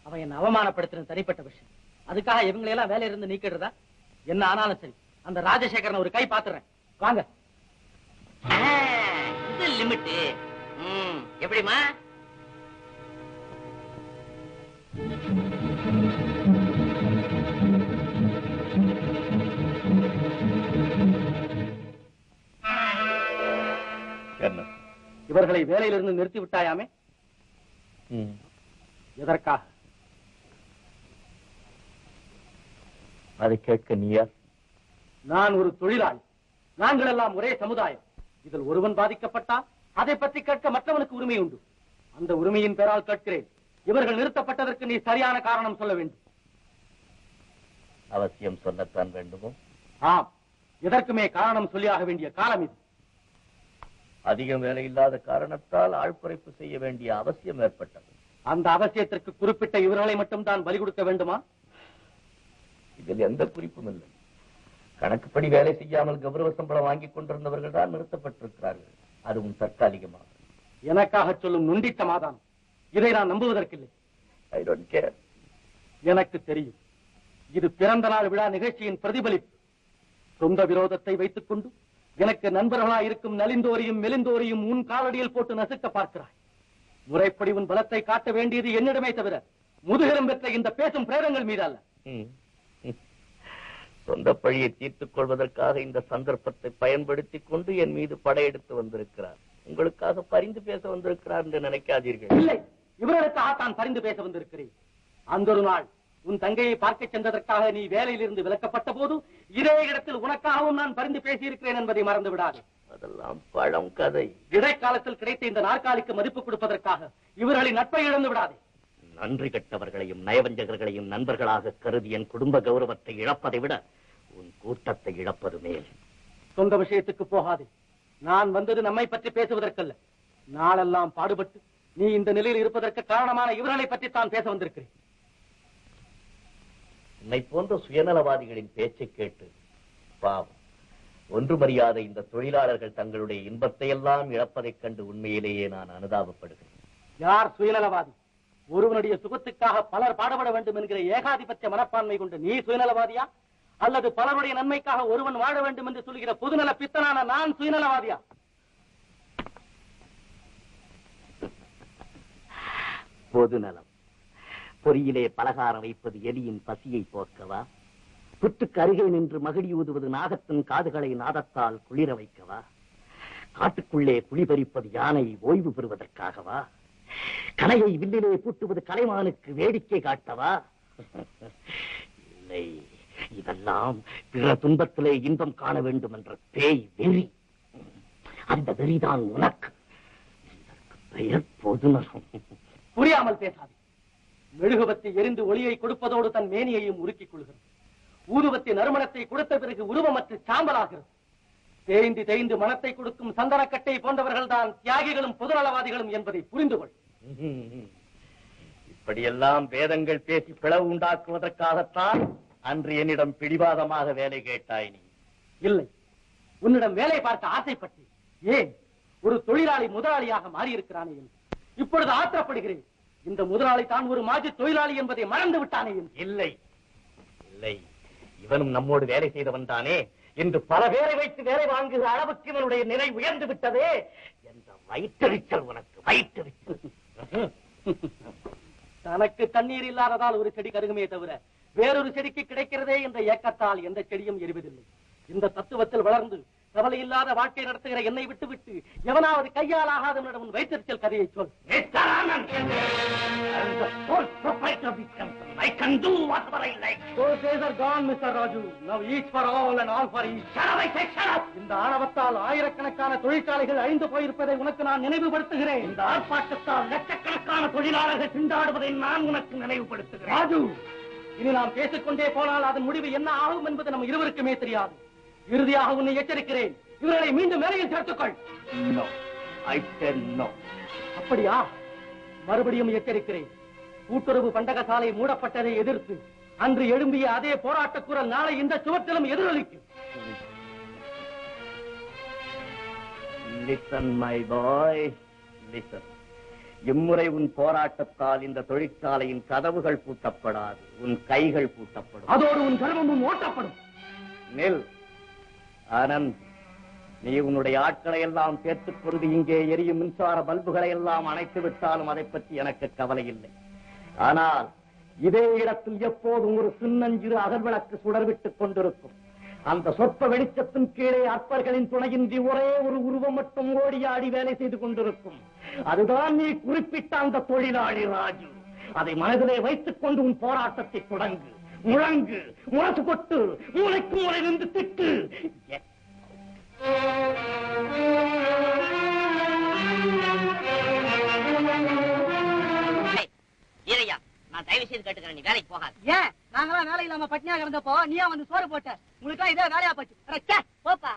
Speaker 2: அவன் என்ன அவமானப்படுத்துறது தனிப்பட்ட விஷயம். அதுக்காக இவங்களையெல்லாம் வேலையில இருந்து நீக்கிடுறதா? என்ன ஆனாலும் சரி, அந்த ராஜசேகரன் ஒரு கை பாத்துறேன். வாங்க.
Speaker 5: இது லிமிட். எப்படிமா?
Speaker 2: இவர்களை வேலையிலிருந்து நிறுத்தி விட்டாயாமே? எதற்காக?
Speaker 1: அதை கேட்க நீயா?
Speaker 2: நான் ஒரு தொழிலாளி. நாங்கள் எல்லாம் ஒரே சமுதாயம். இதில் ஒருவன் பாதிக்கப்பட்டால் அதை பற்றி கேட்க மற்றவனுக்கு உரிமை உண்டு. அந்த உரிமையின் பெயரால் கேட்கிறேன். இவர்கள் நிறுத்தப்பட்டதற்கு நீ சரியான காரணம் சொல்ல வேண்டும்.
Speaker 1: அவசியம் சொல்லத்தான் வேண்டுமோ?
Speaker 2: ஆம், எதற்குமே காரணம் சொல்லியாக வேண்டிய காலம் இது.
Speaker 1: அதிகம் வேலை இல்லாத காரணத்தால் ஆழ்குறைப்பு செய்ய வேண்டிய அவசியம் ஏற்பட்டது.
Speaker 2: அந்த அவசியத்திற்கு குறிப்பிட்ட இவர்களை மட்டும் தான் பலி கொடுக்க வேண்டுமா?
Speaker 1: இதில் எந்த குறிப்பும் இல்லை. கணக்குப்படி வேலை செய்யாமல் கௌரவ சம்பளம் வாங்கிக் கொண்டிருந்தவர்கள் தான் நிறுத்தப்பட்டிருக்கிறார்கள். அதுவும் தற்காலிகமாக.
Speaker 2: எனக்காக சொல்லும் நுண்டித்த மாதான் இதை நான் நம்புவதற்கில்லை.
Speaker 1: I don't care.
Speaker 2: எனக்கு தெரியும், இது பிறந்த நாள் விழா நிகழ்ச்சியின் பிரதிபலிப்பு. சொந்த விரோதத்தை வைத்துக் கொண்டு எனக்கு நண்பர்களாய் இருக்கும் நலிந்தோரையும் மெலிந்தோரையும் உன் காலடியில் போட்டு நசுக்க பார்க்கிறாய். முறைப்படி உன் பலத்தை காட்ட வேண்டியது என்னிடமே தவிர முதுகெலும் பெற்ற இந்த பேசும் பிரேதங்கள் மீது அல்ல.
Speaker 1: சொந்த பழியை தீர்த்துக் கொள்வதற்காக இந்த சந்தர்ப்பத்தை பயன்படுத்திக் கொண்டு என் மீது படையெடுத்து வந்திருக்கிறார். உங்களுக்காக பரிந்து பேச வந்திருக்கிறார் என்று நினைக்காதீர்கள்.
Speaker 2: இல்லை, இவர்களுக்காக தான் பரிந்து பேச வந்திருக்கிறேன். அந்த ஒரு நாள் உன் தங்கையை பார்க்க சென்றதற்காக நீ வேலையிலிருந்து விலக்கப்பட்ட போது இதே இடத்தில் உனக்காகவும் நான் பரிந்து பேசியிருக்கிறேன் என்பதை மறந்து விடாது.
Speaker 1: அதெல்லாம் பழம் கதை.
Speaker 2: இடைக்காலத்தில் கிடைத்த இந்த நாற்காலிக்கு மதிப்பு கொடுப்பதற்காக இவர்களின் நட்பை இழந்து விடாது.
Speaker 1: நன்றி கட்டவர்களையும் நயவஞ்சகர்களையும் நண்பர்களாக கருதி என் குடும்ப கௌரவத்தை இழப்பதை விட உன் கூட்டத்தை இழப்பது மேல்.
Speaker 2: சொந்த விஷயத்துக்கு போகாதே. நான் வந்தது நம்மை பற்றி பேசுவதற்கல்ல. நாளெல்லாம் பாடுபட்டு நீ இந்த நிலையில் இருப்பதற்கு காரணமான இவர்களை பற்றி தான் பேச வந்திருக்கிறேன்.
Speaker 1: உன்னை போன்ற சுயநலவாதிகளின் பேச்சை கேட்டு பாவம் ஒன்றுமறியாத இந்த தொழிலாளர்கள் தங்களுடைய இன்பத்தை எல்லாம் இழப்பதைக் கண்டு உண்மையிலேயே நான் அனுதாபப்படுகிறேன்.
Speaker 2: யார் சுயநலவாதி? ஒருவனுடைய சுகத்துக்காக பலர் பாடுபட வேண்டும் என்கிற ஏகாதிபத்திய மனப்பான்மை கொண்டு நீ சுயநலவாதியா, அல்லது பலருடைய நன்மைக்காக ஒருவன் வாழ வேண்டும் என்று சொல்கிற பொதுநல பித்தனான நான் சுயநலவாதியா?
Speaker 1: பொதுநலம். பொறியிலே பலகாரம் வைப்பது எலியின் பசியை போக்கவா? புற்றுக்கு அருகே நின்று மகிழி ஊதுவது நாகத்தின் காதுகளை நாதத்தால் குளிர வைக்கவா? காட்டுக்குள்ளே புலி பறிப்பது யானை ஓய்வு பெறுவதற்காகவா? கலையை வில்லிலே பூட்டுவது கலைமானுக்கு வேடிக்கை காட்டவா? இல்லை, இதெல்லாம் பிற துன்பத்திலே இன்பம் காண வேண்டும் என்ற பேய் வெறி. அந்த வெறிதான் உனக்கு. இதற்கு பெயர் பொதுநலம்.
Speaker 2: புரியாமல் பேசாது. மெழுகுபத்தி எரிந்து ஒளியை கொடுப்பதோடு தன் மேனியையும் உருக்கிக் கொள்கிறது. ஊதுபத்தி நறுமணத்தை கொடுத்த பிறகு உருவமற்று சாம்பலாகிறது. தேய்ந்து தேய்ந்து மனத்தை கொடுக்கும் சந்தனக்கட்டை போன்றவர்கள் தான் தியாகிகளும் பொதுநலவாதிகளும் என்பதை புரிந்து கொள்.
Speaker 1: இப்படியெல்லாம் வேதங்கள் பேசி பிளவு உண்டாக்குவதற்காகத்தான் அன்று என்னிடம் பிடிவாதமாக வேலை கேட்டாய் நீ.
Speaker 2: இல்லை, உன்னிடம் வேலை பார்க்க ஆசைப்பட்டேன். ஏன்? ஒரு தொழிலாளி முதலாளியாக மாறியிருக்கிறானே என்று. இப்பொழுது ஆத்திரப்படுகிறேன். இந்த முதலாளி தான் ஒரு மாஜி தொழிலாளி என்பதை மறந்து விட்டானே என்று.
Speaker 1: இல்லை இல்லை, இவனும் நம்மோடு வேலை செய்தவன் தானே. இன்று பல பேரை வைத்து வேலை வாங்குகிற அளவுக்கு இவனுடைய நிலை உயர்ந்து விட்டதே என்ற வயிற்றெரிச்சல் உனக்கு. வயிற்றெரிச்சல்.
Speaker 2: தனக்கு தண்ணீர் இல்லாததால் ஒரு செடி கருகுமே தவிர வேறொரு செடிக்கு கிடைக்கிறதே என்ற ஏக்கத்தால் எந்த செடியும் எரிவதில்லை. இந்த தத்துவத்தில் வளர்ந்து கவலை இல்லாத வாழ்க்கை நடத்துகிற என்னை விட்டுவிட்டு எவனாவது கையால் ஆகாதவனிடம் வைத்தறிச்சல் கதையை சொல்.
Speaker 1: I can do whatever I like.
Speaker 2: Those days are gone, Mr. Raju. Now each for all and all for each. இந்த ஆணவத்தால் ஆயிரக்கணக்கான தொழிற்சாலைகள் அழிந்து போயிருப்பதை உனக்கு நான் நினைவுபடுத்துகிறேன்.
Speaker 1: இந்த ஆர்ப்பாட்டத்தால் லட்சக்கணக்கான தொழிலாளர்கள் திண்டாடுவதை நான் உனக்கு நினைவுபடுத்துகிறேன்.
Speaker 2: ராஜு, இனி நாம் பேசிக்கொண்டே போனால் அதன் முடிவு என்ன ஆகும் என்பது நம்ம இருவருக்குமே தெரியாது. இறுதியாக உன்னை எச்சரிக்கிறேன். இவர்களை மீண்டும் வேலையில் சேர்த்துக்கொள்.
Speaker 1: No, I said no.
Speaker 2: அப்படியா? மறுபடியும் எச்சரிக்கிறேன். கூட்டுறவு பண்டகசாலை மூடப்பட்டதை எதிர்த்து அன்று எழும்பிய அதே போராட்ட குரல் நாளை இந்த சுவற்றிலும் எதிரொலிக்கும்.
Speaker 1: Listen, my boy, listen. இம்முறை உன் போராட்டத்தால் இந்த தொழிற்சாலையின் கதவுகள் பூட்டப்படாது, உன் கைகள் பூட்டப்படும்.
Speaker 2: அதோடு உன் கர்வமும் ஓட்டப்படும்.
Speaker 1: நெல் ஆனந்த், நீ உன்னுடைய ஆட்களை எல்லாம் சேர்த்துக் கொண்டு இங்கே எரியும் மின்சார பல்புகளை எல்லாம் அணைத்து விட்டாலும் அதை பற்றி எனக்கு கவலை இல்லை. ஆனால் இதே இடத்தில் எப்போதும் ஒரு சின்னஞ்சிறு அகல்விளக்கு சுடர்விட்டுக் கொண்டிருக்கும். அந்த சொற்ப வெளிச்சத்தின் கீழே அற்பர்களின் துணையின்றி ஒரே ஒரு உருவம் மட்டும் ஓடியாடி வேலை செய்து கொண்டிருக்கும். அதுதான் நீ குறிப்பிட்ட அந்த தொழிலாளி ராஜு. அதை மனதிலே வைத்துக் கொண்டு உன் போராட்டத்தை தொடங்கு. முழங்கு, முரசு கொட்டு, மூளைக்கு மூளை நின்று திட்டு.
Speaker 5: ஈரையா, நான் தயவு செய்து கேட்டுக்கிறேன், நீ வேலைக்கு போகாது.
Speaker 10: ஏன்? நாங்களாம் வேலை இல்லாம பட்னியா கிடந்தப்போ நீயா வந்து சோறு போட்ட. உங்களுக்கு இதே வேலையா போச்சு. போப்பா.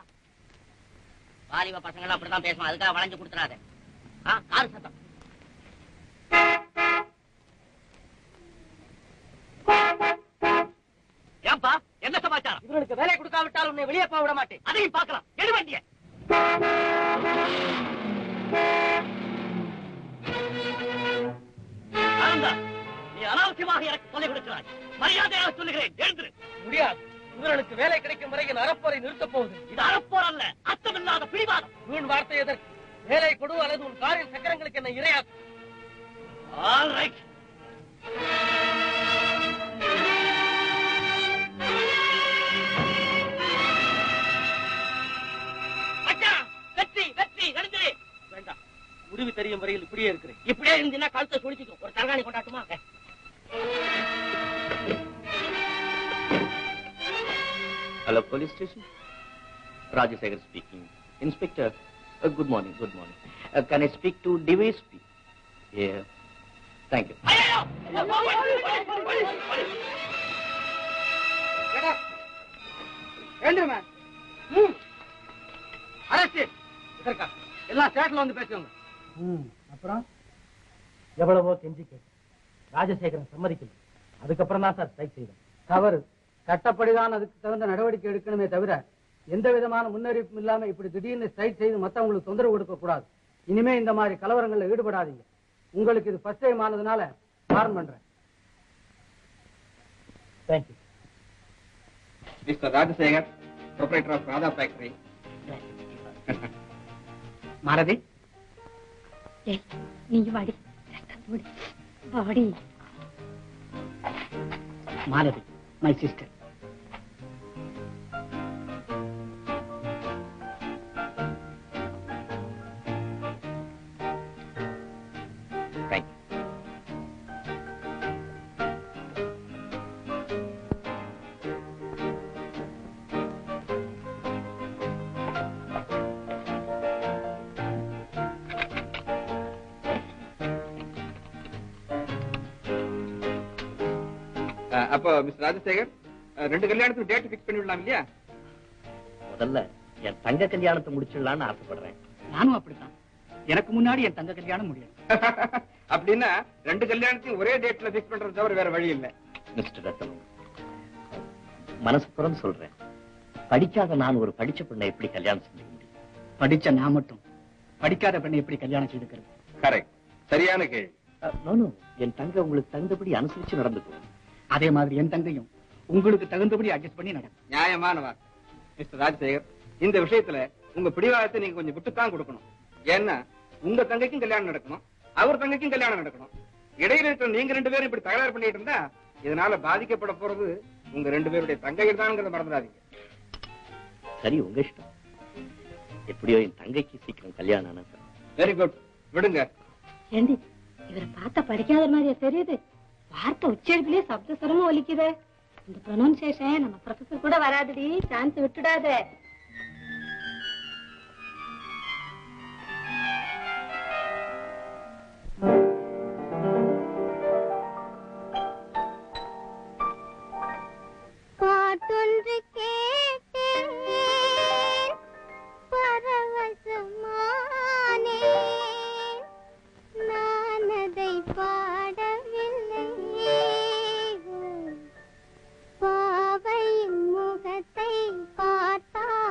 Speaker 5: வாலிப பசங்க எல்லாம் அப்படிதான் பேசுவான். அதுக்காக வளைஞ்சு கொடுத்துறாத. காரு சத்தம்.
Speaker 1: ஏன்பா, என்ன சமாச்சாரம்?
Speaker 10: இவர்களுக்கு வேலை கொடுக்காவிட்டால் உன்னை வெளியே போக விட மாட்டேன்.
Speaker 1: அதையும் பார்க்கலாம். எடு வண்டிய. ஆனந்தா, நீ அனாவசியமாக எனக்கு சொல்லிக் கொடுக்கிறாய். மரியாதையாக சொல்லுகிறேன், எழுந்திரு.
Speaker 2: முடியாது. இவர்களுக்கு வேலை கிடைக்கும் வரையில் அறப்போரை நிறுத்தப் போகுது.
Speaker 1: இது அறப்போர் அல்ல, அர்த்தமில்லாத பிடிவாதம்.
Speaker 2: வீண் வார்த்தை எதற்கு? வேலை கொடு அல்லது உன் காரில் சக்கரங்களுக்கு என்ன இரையாக்கும்.
Speaker 1: All right.
Speaker 2: வெற்றி வெற்றி எழுந்திரு. முடிவு தெரியும் வரையில் இப்படியே இருக்கிறேன்.
Speaker 5: இப்படியே இருந்தீங்கன்னா கழுத்தை சுழிச்சுக்கும். ஒரு தலகாணி கொண்டாட்டுமா?
Speaker 1: Hello, police station. Rajasekhar speaking. Inspector, good morning, good morning. Can I speak to DVSP? Yeah. Thank you.
Speaker 4: அரசு இதற்கா எல்லாம் ஸ்டேட்ல வந்து பேசுவாங்க.
Speaker 2: அப்புறம் எவ்வளவோ கெஞ்சி கேட்டு ராஜசேகரன் சம்மதிக்கல. அதுக்கப்புறம் தான் சார் ஸ்ட்ரைக் செய்தேன்.
Speaker 4: தவறு. சட்டப்படிதான் அதுக்கு தகுந்த நடவடிக்கை எடுக்கணுமே தவிர எந்த விதமான முன்னறிவிப்பும் இல்லாம இப்படி திடீர்னு ஸ்ட்ரைக் செய்து மத்தவங்களுக்கு தொந்தரவு கொடுக்க கூடாது. இனிமே இந்த மாதிரி கலவரங்கள்ல ஈடுபடாதீங்க. உங்களுக்கு இது ஃபர்ஸ்ட் டைம் ஆனதுனால வார்ன் பண்றேன்.
Speaker 2: Thank you.
Speaker 6: Mister Rajasekar, proprietor of Radha factory.
Speaker 10: Malathi,
Speaker 3: நீங்க வாடி வாடி.
Speaker 10: Malathi my sister.
Speaker 1: Thank you.
Speaker 6: அப்போ மிஸ்டர் ராஜசேகர், 2 கல்யாணத்துக்கு டேட் ஃபிக்ஸ் பண்ணி விடலாம் இல்லையா?
Speaker 1: முதல்ல என் தங்க கல்யாணத்தை முடிச்சிடலான்னு ஆசைப்படுறேன்.
Speaker 10: நானும் அப்படித்தான். எனக்கு முன்னாடி என் தங்க கல்யாணம் முடியும்.
Speaker 6: அப்படின்னா 2 கல்யாணத்தையும் ஒரே டேட்ல ஃபிக்ஸ் பண்றது தவிர வேற வழி இல்லை.
Speaker 1: மிஸ்டர் ரத்தனம், மனசு புறம் சொல்றேன். படிக்காத நான் ஒரு படிச்ச பெண்ணை எப்படி கல்யாணம் செஞ்சுக்க முடியும்?
Speaker 10: படிச்ச நான் மட்டும் படிக்காத பெண்ணை எப்படி கல்யாணம் செய்துக்கிறது?
Speaker 6: கரெக்ட், சரியான கேள்வி.
Speaker 1: நானும் என் தங்க உங்களுக்கு தகுந்தபடி அனுசரிச்சு நடந்துக்குவோம்.
Speaker 10: அதே மாதிரி என் தங்கையும் உங்களுக்கு தகுந்தபடி அட்ஜஸ்ட் பண்ணி நடக்கும்.
Speaker 6: நியாயமான வார்த்தை. மிஸ்டர் ராஜசேகர், இந்த விஷயத்துல உங்க பிடிவாதத்தை நீங்க கொஞ்சம் விட்டுத்தான் கொடுக்கணும். ஏன்னா உங்க தங்கைக்கும் கல்யாணம் நடக்கணும், அவர் தங்கைக்கும் கல்யாணம் நடக்கணும். இடையில இருக்கிற நீங்க 2 பேரும் இப்படி தகராறு பண்ணிட்டு இருந்தா இதனால பாதிக்கப்பட போறது உங்க 2 பேருடைய தங்கைகள் தான்ங்கிறத மறந்துடாதீங்க.
Speaker 1: சரி, உங்க இஷ்டம். எப்படியோ என் தங்கைக்கு சீக்கிரம் கல்யாணம் ஆனா சார்.
Speaker 6: வெரி குட், விடுங்க.
Speaker 3: ஏண்டி இவரை பார்த்தா படிக்காத மாதிரியா தெரியுது? வார்த்தை உச்சரிப்பிலே சப்த சுரமும் ஒலிக்குது. இந்த ப்ரொனன்சியேஷன் நம்ம ப்ரொஃபசர் கூட வராதுடி. சான்ஸ் விட்டுடாத.
Speaker 8: பாட்டொன்று கேட்டேன் பரவசமானேன், நான் அதை பாடவில்லை. பாவையின் முகத்தை பார்த்தால்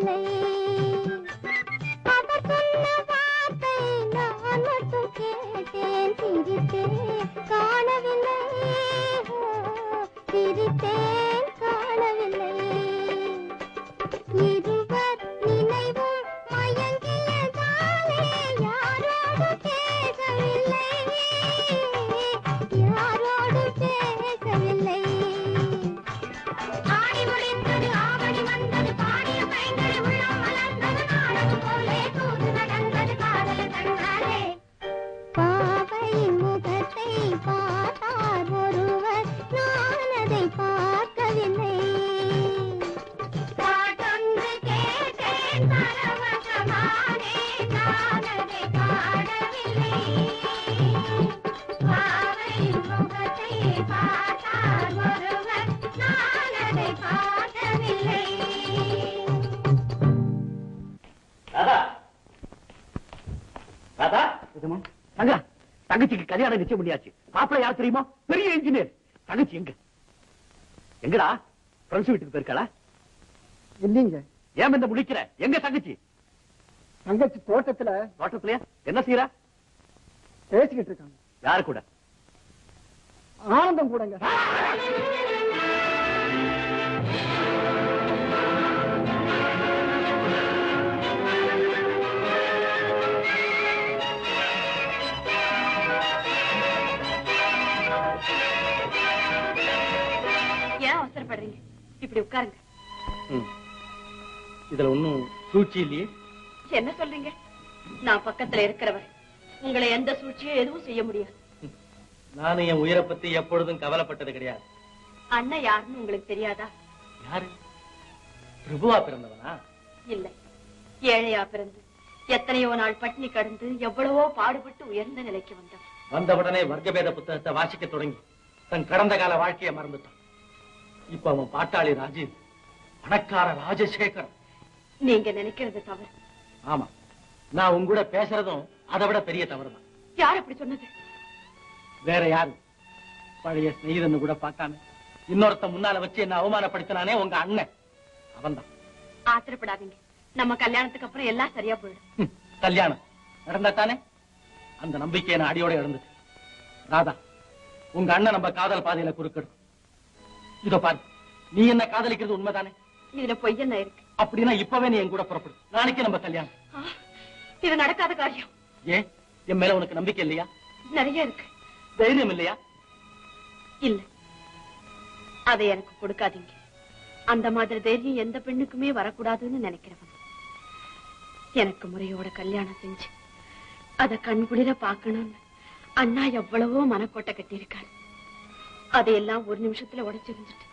Speaker 8: காணவில்லை. அவர் சொன்ன வார்த்தை நான் மட்டும் கேட்டேன், சிரித்தேன் காணவில்லை, சிரித்தேன் காணவில்லை. இருவர் நினைவும் மயங்கியதாலே யாரோடு பேசவில்லை, யாரோடு பேசவில்லை. ஆடி முடிந்தது ஆவணி வந்தது, பாடிய பைங்களை உள்ளம் மலர்ந்தது, நாடகம் போலே தூது நடந்தது காதல் கண்ணாலே. பாவையின் முகத்தை பார்த்தார் ஒருவர், நான் அதை பார்க்கவில்லை. பாட்டொன்று கேட்டேன் பரவசமானே, நான் அதை பாடவில்லை. பாவையின் முகத்தை பார்த்தார் ஒருவர், நான் அதை பார்க்கவில்லை.
Speaker 1: ராதா ராதா தங்கா, தங்கச்சிக்கு கல்யாணம் நிச்சயம் பண்ணியாச்சு. மாப்பிள்ளை யார் தெரியுமா? பெரிய இன்ஜினியர். தங்கச்சி எங்கடா? ஃப்ரெண்ட்ஸ் வீட்டுக்கு போயிருக்காளா?
Speaker 4: இல்லீங்க,
Speaker 1: ஏன் இந்த முடிக்கிற? எங்க தங்கச்சி?
Speaker 4: தங்கச்சி
Speaker 1: தோட்டத்திலயா? என்ன செய்யறா?
Speaker 4: பேசிக்கிட்டு இருக்காங்க.
Speaker 1: யாரு கூட?
Speaker 4: ஆனந்தம் கூடங்க.
Speaker 3: ஏன் அவசரப்படுறீங்க? இப்படி உட்காருங்க.
Speaker 1: இதுல ஒண்ணும் சூழ்ச்சி இல்லையே.
Speaker 3: என்ன சொல்றீங்க? நான் பக்கத்துல இருக்கிறவர், உங்களை எந்த சூழ்ச்சியும் எதுவும் செய்ய முடியாது.
Speaker 1: நானும் என் உயிரை பத்தி எப்பொழுதும் கவலைப்பட்டது கிடையாது.
Speaker 3: அண்ணன் யாருன்னு உங்களுக்கு தெரியாதா?
Speaker 1: யாரு? பிரபுவா பிறந்தவனா?
Speaker 3: இல்லை, ஏழையா பிறந்து எத்தனையோ நாள் பட்டினி கடந்து எவ்வளவோ பாடுபட்டு உயர்ந்த நிலைக்கு வந்தவன்.
Speaker 1: வந்தவுடனே வர்க்கபேத புத்தகத்தை வாசிக்க தொடங்கி தன் கடந்த கால வாழ்க்கையை மறந்துட்டான். இப்ப அவன் பாட்டாளி ராஜீவ், பணக்கார ராஜசேகர்.
Speaker 3: நீங்க நினைக்கிறது தவறு.
Speaker 1: ஆமா, நான் உங்க கூட பேசுறதும் அதை விட பெரிய தவறுதான்.
Speaker 3: யார் அப்படி சொன்னது?
Speaker 1: வேற யாரு? பழைய ஸ்நேகிதன்னு கூட பார்க்காம இன்னொருத்த முன்னால வச்சு என்ன அவமானப்படுத்தினானே உங்க அண்ணன், அவன்தான்.
Speaker 3: ஆத்திரப்படாதீங்க, நம்ம கல்யாணத்துக்கு அப்புறம் எல்லாம் சரியா போயிடும்.
Speaker 1: கல்யாணம் நடந்தாத்தானே? அந்த நம்பிக்கையை நான் அடியோட இழந்துட்டு. ராதா, உங்க அண்ணன் நம்ம காதல் பாதையில குறுக்கிடும். இதோ பாரு, நீ என்ன காதலிக்கிறது உண்மைதானே?
Speaker 3: இதுல பொய் என்ன இருக்கு?
Speaker 1: அப்படின்னா இப்பவே நீ என் கூட புறப்படு. நாளைக்கு நம்ம கல்யாணம்.
Speaker 3: இது நடக்காத காரியம்.
Speaker 1: ஏன், என் மேல உனக்கு நம்பிக்கை இல்லையா?
Speaker 3: நிறைய இருக்கு.
Speaker 1: தைரியம் இல்லையா?
Speaker 3: இல்ல, அதை எனக்கு கொடுக்காதீங்க. அந்த மாதிரி தைரியம் எந்த பெண்ணுக்குமே வரக்கூடாதுன்னு நினைக்கிறவன். எனக்கு முறையோட கல்யாணம் செஞ்சு அத கண்குளிர பாக்கணும்னு அண்ணா எவ்வளவோ மனக்கோட்டை கட்டியிருக்காரு. அதையெல்லாம் ஒரு நிமிஷத்துல உடைச்சிருந்துட்டு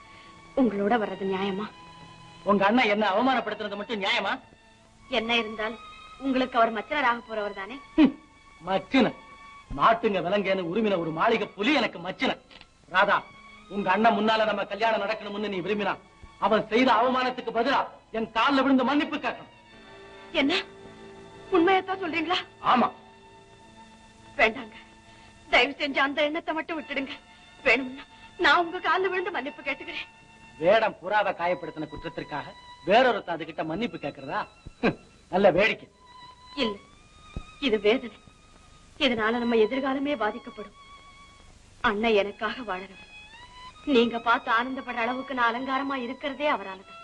Speaker 3: உங்களோட வர்றது நியாயமா?
Speaker 1: உங்க அண்ணன் என்ன அவமானப்படுத்துறது மட்டும் நியாயமா?
Speaker 3: என்ன இருந்தாலும் உங்களுக்கு அவர் மச்சனராக போறவர் தானே.
Speaker 1: மச்சின மாட்டுங்க விலங்கேன்னு உரிமையின ஒரு மாளிகை புலி எனக்கு மச்சின. ராதா, உங்க அண்ணன் முன்னால நம்ம கல்யாணம் நடக்கணும்னு நீ விரும்பினா அவன் செய்த அவமானத்துக்கு பதிலா என் காலில் விழுந்து மன்னிப்பு கேட்கணும்.
Speaker 3: என்ன, உண்மையத்தான் சொல்றீங்களா?
Speaker 1: ஆமா.
Speaker 3: வேண்டாங்க, தயவு செஞ்சு அந்த எண்ணத்தை மட்டும் விட்டுடுங்க. வேணும்னா நான் உங்க காலில் விழுந்து மன்னிப்பு கேட்டுக்கிறேன்.
Speaker 1: வேடம் புறாவை காயப்படுத்தின குற்றத்திற்காக வேறொருத்த அதுகிட்ட மன்னிப்பு கேட்கறதா? நல்ல வேடிக்கை.
Speaker 3: இல்ல, இது வேதனை. இதனால நம்ம எதிர்காலமே பாதிக்கப்படும். அண்ணன் எனக்காக வாழறவர். நீங்க பார்த்து ஆனந்தப்படுற அளவுக்கு நான் அலங்காரமா இருக்கிறதே அவராலதான்.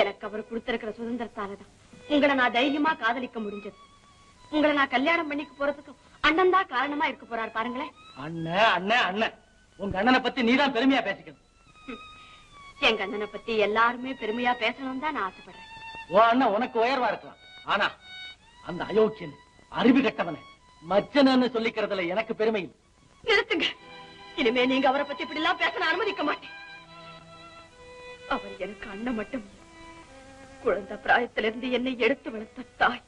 Speaker 3: எனக்கு அவர் கொடுத்திருக்கிற சுதந்திரத்தாலதான் உங்களை நான் தைரியமா காதலிக்க முடிஞ்சது. உங்களை நான் கல்யாணம் பண்ணிக்க போறதுக்கு அண்ணன் தான் காரணமா இருக்க போறாரு பாருங்களேன்.
Speaker 1: அண்ணன் அண்ணன் அண்ணன், உங்க அண்ணனை பத்தி நீதான் பெருமையா பேசிக்கணும்.
Speaker 3: எங்க அண்ணனை பத்தி எல்லாருமே பெருமையா பேசணும் தான் நான் ஆசைப்படுறேன்.
Speaker 1: உன் அண்ணன் உனக்கு உயர்வா இருக்கலாம். ஆனா அந்த அயோக்கியன், அறிவு கட்டவனை மச்சனன்னு சொல்லிக்கிறதுல எனக்கு பெருமை இல்லை.
Speaker 3: நிறுத்துங்க. இனிமே நீங்க அவரை பத்தி இப்படி எல்லாம் பேச நான் அனுமதிக்க மாட்டேன். அவர் எனக்கு அண்ணன் மட்டும் இல்லை. குழந்தை பிராயத்திலிருந்து என்னை எடுத்து வளர்த்த தாய்,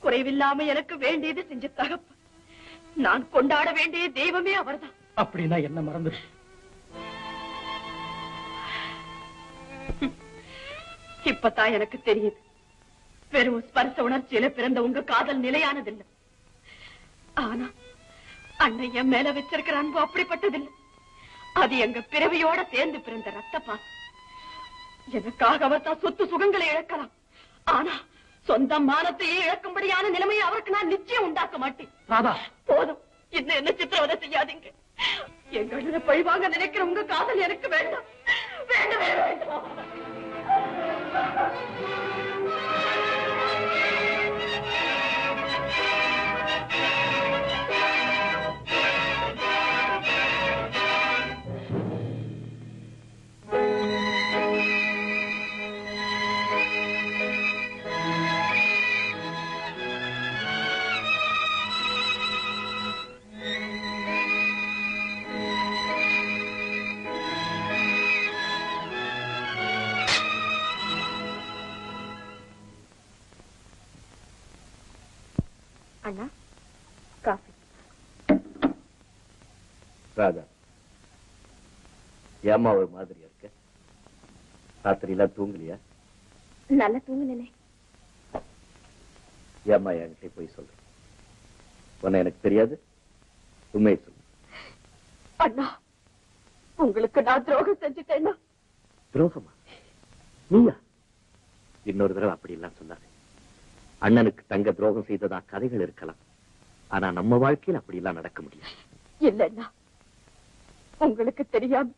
Speaker 3: குறைவில்லாம எனக்கு வேண்டியது செஞ்ச தகப்ப, நான் கொண்டாட வேண்டிய தெய்வமே அவர்தான்.
Speaker 1: அப்படின்னா என்ன மறந்துடு.
Speaker 3: இப்பதான் எனக்கு தெரியுது, வெறும் ஸ்பர்ச உணர்ச்சியில பிறந்த உங்க காதல் நிலையானதில்லை. ஆனா அண்ணன் என் மேல வச்சிருக்கிற அன்பு அப்படிப்பட்டதில்லை. அது எங்க பிறவியோட சேர்ந்து பிறந்த ரத்த பாசம். எனக்காக அவர் தான் சொத்து சுகங்களை இழக்கலாம், ஆனா சொந்த மானத்தையே இழக்கும்படியான நிலைமையை அவருக்கு நான் நிச்சயம் உண்டாக்க மாட்டேன்.
Speaker 4: ராதா,
Speaker 3: போதும், இன்னும் என்ன சித்திரவதை செய்யாதீங்க. எங்களோட பழிவாங்க நினைக்கிற உங்க காதல் எனக்கு வேண்டாம், வேண்டவே வேண்டாம். அண்ணா, காஃபி.
Speaker 1: ராதா, ஏம்மா ஒரு மாதிரியா இருக்க? ராத்திரி எல்லாம் தூங்கலையா?
Speaker 3: நல்லா தூங்குனே.
Speaker 1: ஏம்மா என்கிட்ட போய் சொல்ற? உன்னை எனக்கு தெரியாது, உண்மையை சொல்லு.
Speaker 3: அண்ணா, உங்களுக்கு நான் துரோகம் செஞ்சுட்டேன்னா.
Speaker 1: துரோகமா? நீயா? இன்னொரு தடவை அப்படி எல்லாம் சொல்லாது. அண்ணனுக்கு தங்க துரோகம் செய்ததா கதைகள் இருக்கலாம், ஆனா நம்ம வாழ்க்கையில் அப்படி எல்லாம் நடக்க முடியாது.
Speaker 3: இல்லைன்னா உங்களுக்கு தெரியாம